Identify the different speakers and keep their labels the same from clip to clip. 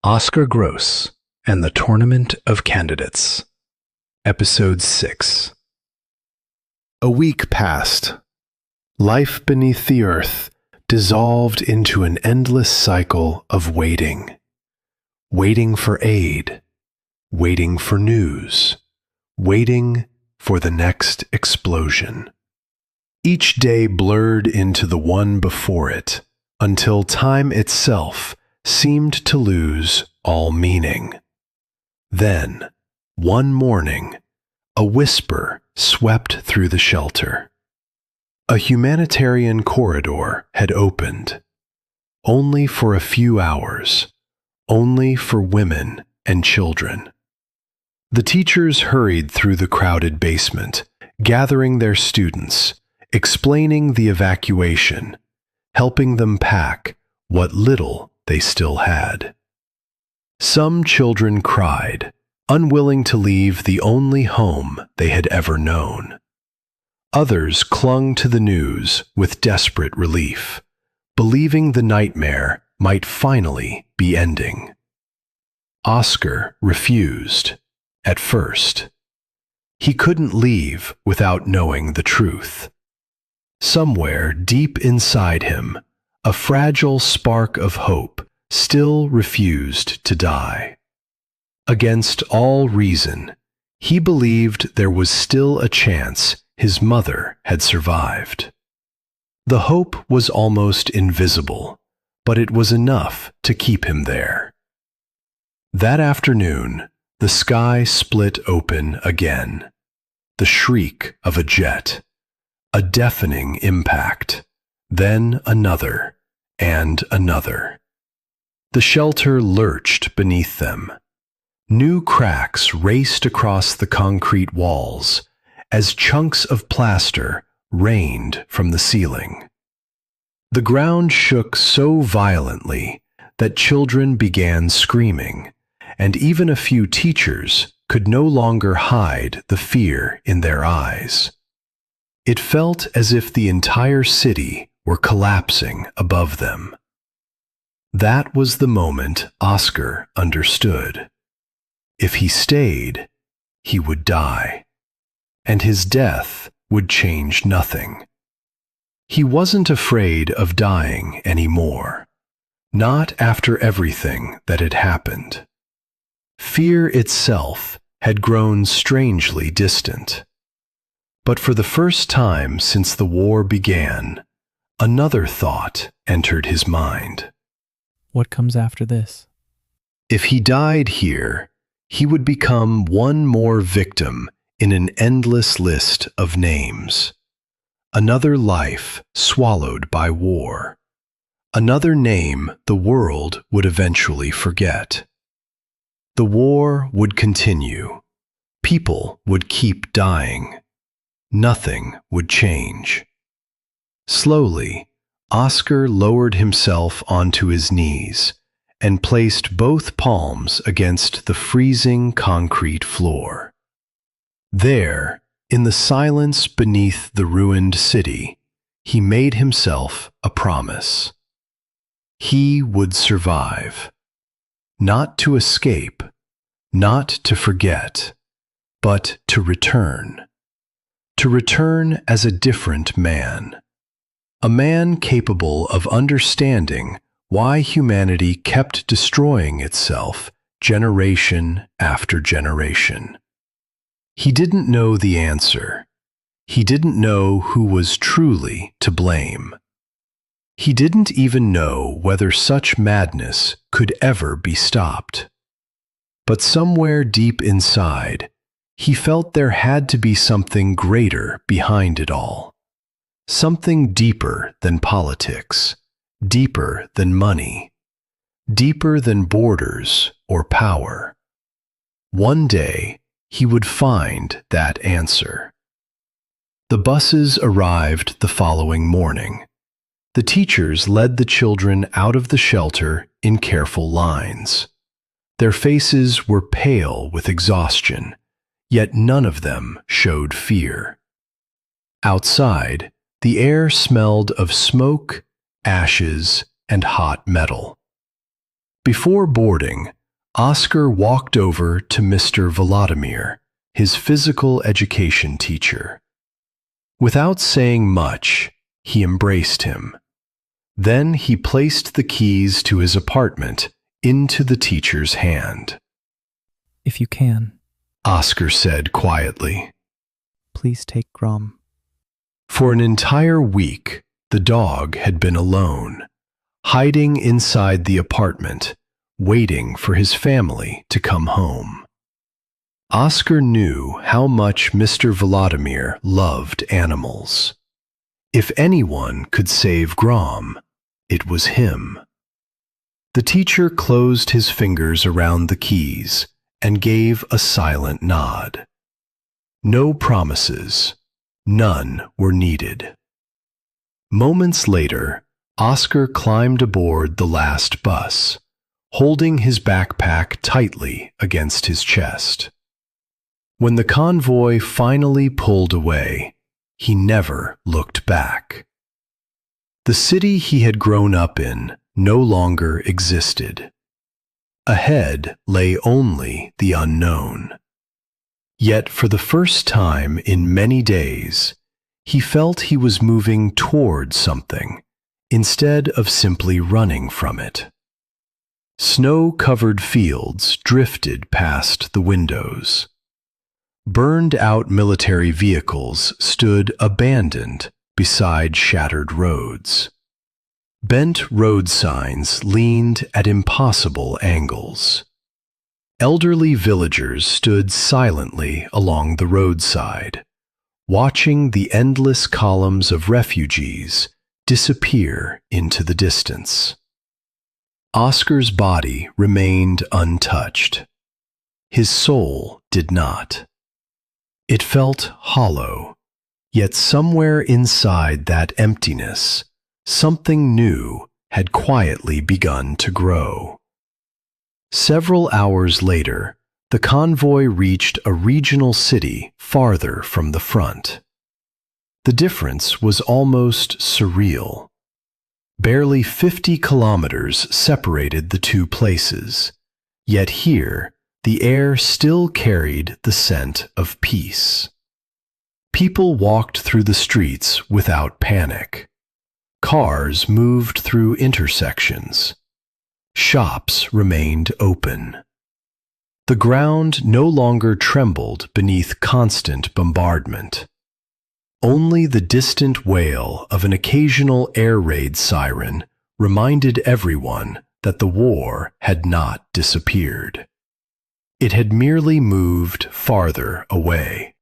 Speaker 1: Oscar Gross and the Tournament of Candidates. Episode 6.
Speaker 2: A week passed. Life beneath the earth dissolved into an endless cycle of waiting. Waiting for aid. Waiting for news. Waiting for the next explosion. Each day blurred into the one before it, until time itself seemed to lose all meaning. Then, one morning, a whisper swept through the shelter. A humanitarian corridor had opened, only for a few hours, only for women and children. The teachers hurried through the crowded basement, gathering their students, explaining the evacuation, helping them pack what little they still had. Some children cried, unwilling to leave the only home they had ever known. Others clung to the news with desperate relief, believing the nightmare might finally be ending. Oskar refused, at first. He couldn't leave without knowing the truth. Somewhere deep inside him, a fragile spark of hope still refused to die. Against all reason, he believed there was still a chance his mother had survived. The hope was almost invisible, but it was enough to keep him there. That afternoon, the sky split open again. The shriek of a jet, a deafening impact, then another, and another. The shelter lurched beneath them. New cracks raced across the concrete walls as chunks of plaster rained from the ceiling. The ground shook so violently that children began screaming, and even a few teachers could no longer hide the fear in their eyes. It felt as if the entire city were collapsing above them. That was the moment Oskar understood. If he stayed, he would die, and his death would change nothing. He wasn't afraid of dying anymore, not after everything that had happened. Fear itself had grown strangely distant. But for the first time since the war began, another thought entered his mind.
Speaker 3: What comes after this?
Speaker 2: If he died here, he would become one more victim in an endless list of names. Another life swallowed by war. Another name the world would eventually forget. The war would continue. People would keep dying. Nothing would change. Slowly, Oskar lowered himself onto his knees and placed both palms against the freezing concrete floor. There, in the silence beneath the ruined city, he made himself a promise. He would survive. Not to escape, not to forget, but to return. To return as a different man. A man capable of understanding why humanity kept destroying itself generation after generation. He didn't know the answer. He didn't know who was truly to blame. He didn't even know whether such madness could ever be stopped. But somewhere deep inside, he felt there had to be something greater behind it all. Something deeper than politics, deeper than money, deeper than borders or power. One day, he would find that answer. The buses arrived the following morning. The teachers led the children out of the shelter in careful lines. Their faces were pale with exhaustion, yet none of them showed fear. Outside, the air smelled of smoke, ashes, and hot metal. Before boarding, Oskar walked over to Mr. Vladimir, his physical education teacher. Without saying much, he embraced him. Then he placed the keys to his apartment into the teacher's hand.
Speaker 3: If you can,
Speaker 2: Oskar said quietly.
Speaker 3: please take Grom.
Speaker 2: For an entire week, the dog had been alone, hiding inside the apartment, waiting for his family to come home. Oskar knew how much Mr. Vladimir loved animals. If anyone could save Grom, it was him. The teacher closed his fingers around the keys and gave a silent nod. No promises, none were needed. Moments later, Oskar climbed aboard the last bus, holding his backpack tightly against his chest. When the convoy finally pulled away, he never looked back. The city he had grown up in no longer existed. Ahead lay only the unknown. Yet for the first time in many days, he felt he was moving toward something instead of simply running from it. Snow-covered fields drifted past the windows. Burned-out military vehicles stood abandoned beside shattered roads. Bent road signs leaned at impossible angles. Elderly villagers stood silently along the roadside, watching the endless columns of refugees disappear into the distance. Oskar's body remained untouched. His soul did not. It felt hollow, yet somewhere inside that emptiness, something new had quietly begun to grow. Several hours later, the convoy reached a regional city farther from the front. The difference was almost surreal. Barely 50 kilometers separated the two places, yet here the air still carried the scent of peace. People walked through the streets without panic. Cars moved through intersections. Shops remained open. The ground no longer trembled beneath constant bombardment. Only the distant wail of an occasional air raid siren reminded everyone that the war had not disappeared. It had merely moved farther away.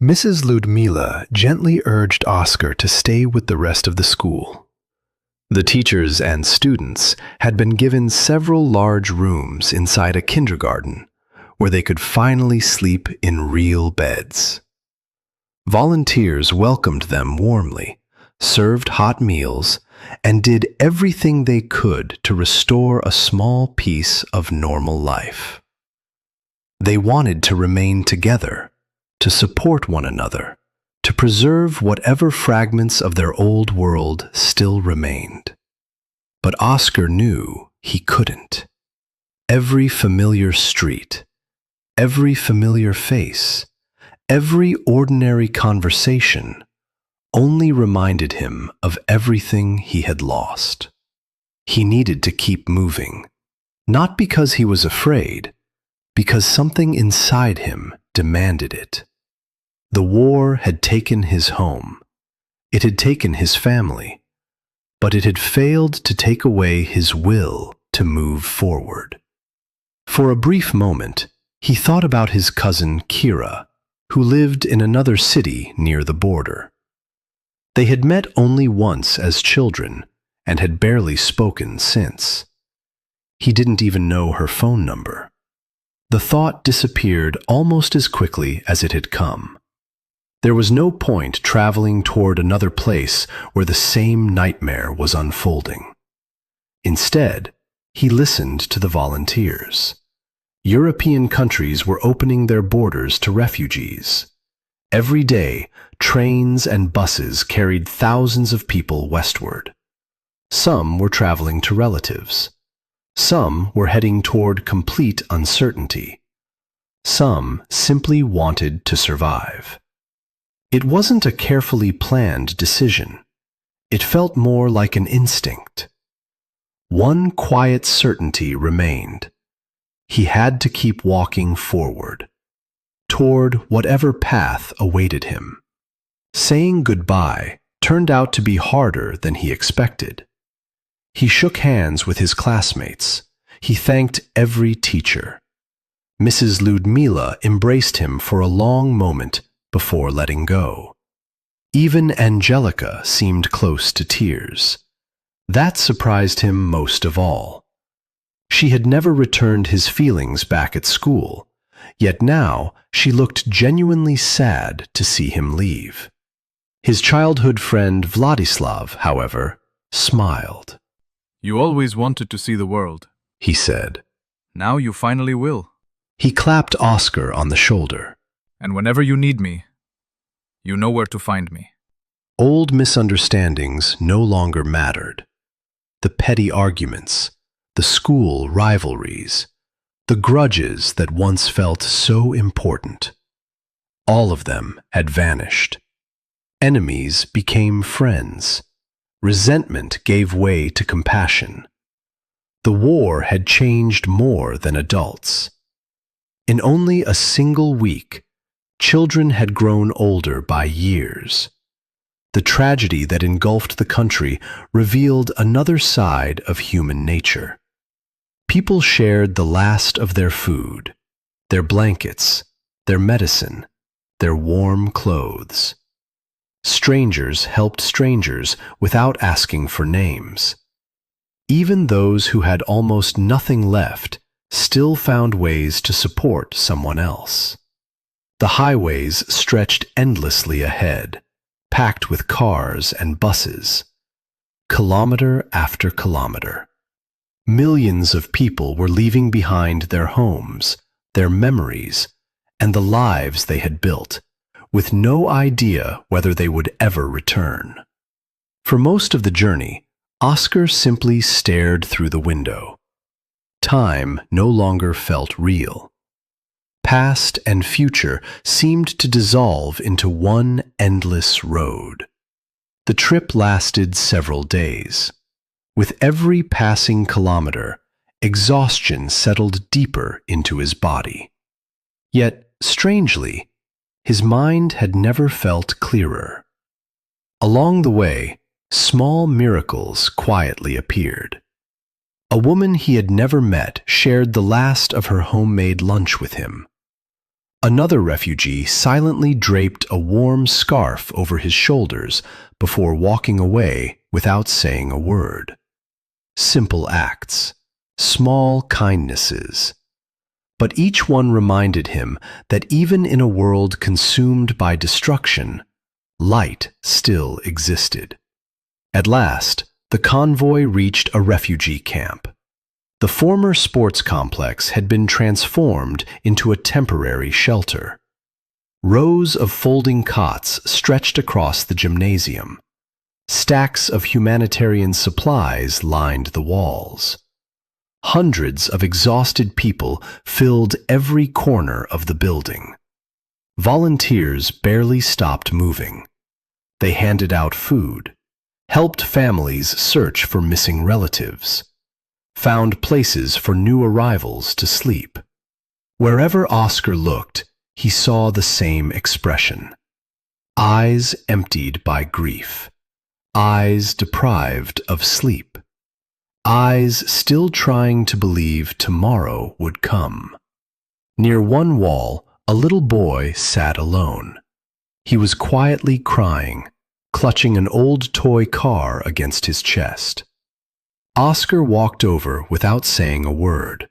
Speaker 2: Mrs. Ludmila gently urged Oskar to stay with the rest of the school. The teachers and students had been given several large rooms inside a kindergarten where they could finally sleep in real beds. Volunteers welcomed them warmly, served hot meals, and did everything they could to restore a small piece of normal life. They wanted to remain together, to support one another, to preserve whatever fragments of their old world still remained. But Oskar knew he couldn't. Every familiar street, every familiar face, every ordinary conversation only reminded him of everything he had lost. He needed to keep moving, not because he was afraid, because something inside him demanded it. The war had taken his home. It had taken his family, but it had failed to take away his will to move forward. For a brief moment, he thought about his cousin Kira, who lived in another city near the border. They had met only once as children and had barely spoken since. He didn't even know her phone number. The thought disappeared almost as quickly as it had come. There was no point traveling toward another place where the same nightmare was unfolding. Instead, he listened to the volunteers. European countries were opening their borders to refugees. Every day, trains and buses carried thousands of people westward. Some were traveling to relatives. Some were heading toward complete uncertainty. Some simply wanted to survive. It wasn't a carefully planned decision. It felt more like an instinct. One quiet certainty remained. He had to keep walking forward, toward whatever path awaited him. Saying goodbye turned out to be harder than he expected. He shook hands with his classmates. He thanked every teacher. Mrs. Ludmila embraced him for a long moment before letting go. Even Angelica seemed close to tears. That surprised him most of all. She had never returned his feelings back at school, yet now she looked genuinely sad to see him leave. His childhood friend Vladislav, however, smiled.
Speaker 4: "You always wanted to see the world,"
Speaker 2: he said.
Speaker 4: "Now you finally will.
Speaker 2: He clapped Oskar on the shoulder.
Speaker 4: And whenever you need me, you know where to find me."
Speaker 2: Old misunderstandings no longer mattered. The petty arguments, the school rivalries, the grudges that once felt so important. All of them had vanished. Enemies became friends. Resentment gave way to compassion. The war had changed more than adults. In only a single week, children had grown older by years. The tragedy that engulfed the country revealed another side of human nature. People shared the last of their food, their blankets, their medicine, their warm clothes. Strangers helped strangers without asking for names. Even those who had almost nothing left still found ways to support someone else. The highways stretched endlessly ahead, packed with cars and buses, kilometer after kilometer. Millions of people were leaving behind their homes, their memories, and the lives they had built, with no idea whether they would ever return. For most of the journey, Oskar simply stared through the window. Time no longer felt real. Past and future seemed to dissolve into one endless road. The trip lasted several days. With every passing kilometer, exhaustion settled deeper into his body. Yet, strangely, his mind had never felt clearer. Along the way, small miracles quietly appeared. A woman he had never met shared the last of her homemade lunch with him. Another refugee silently draped a warm scarf over his shoulders before walking away without saying a word. Simple acts, small kindnesses. But each one reminded him that even in a world consumed by destruction, light still existed. At last, the convoy reached a refugee camp. The former sports complex had been transformed into a temporary shelter. Rows of folding cots stretched across the gymnasium. Stacks of humanitarian supplies lined the walls. Hundreds of exhausted people filled every corner of the building. Volunteers barely stopped moving. They handed out food, helped families search for missing relatives, found places for new arrivals to sleep. Wherever Oskar looked, he saw the same expression. Eyes emptied by grief. Eyes deprived of sleep. Eyes still trying to believe tomorrow would come. Near one wall, a little boy sat alone. He was quietly crying, clutching an old toy car against his chest. Oskar walked over without saying a word.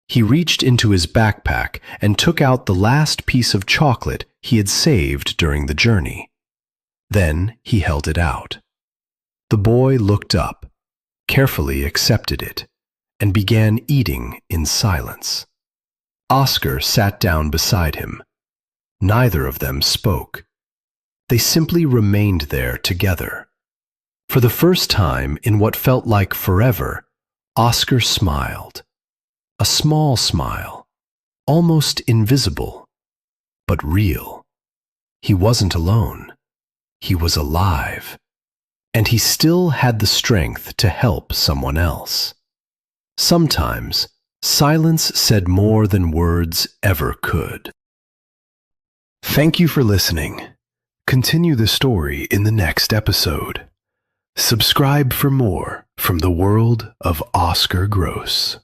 Speaker 2: He reached into his backpack and took out the last piece of chocolate he had saved during the journey. Then he held it out. The boy looked up, carefully accepted it, and began eating in silence. Oskar sat down beside him. Neither of them spoke. They simply remained there together. For the first time in what felt like forever, Oskar smiled. A small smile, almost invisible, but real. He wasn't alone. He was alive. And he still had the strength to help someone else. Sometimes, silence said more than words ever could. Thank you for listening. Continue the story in the next episode. Subscribe for more from the world of Oskar Gross.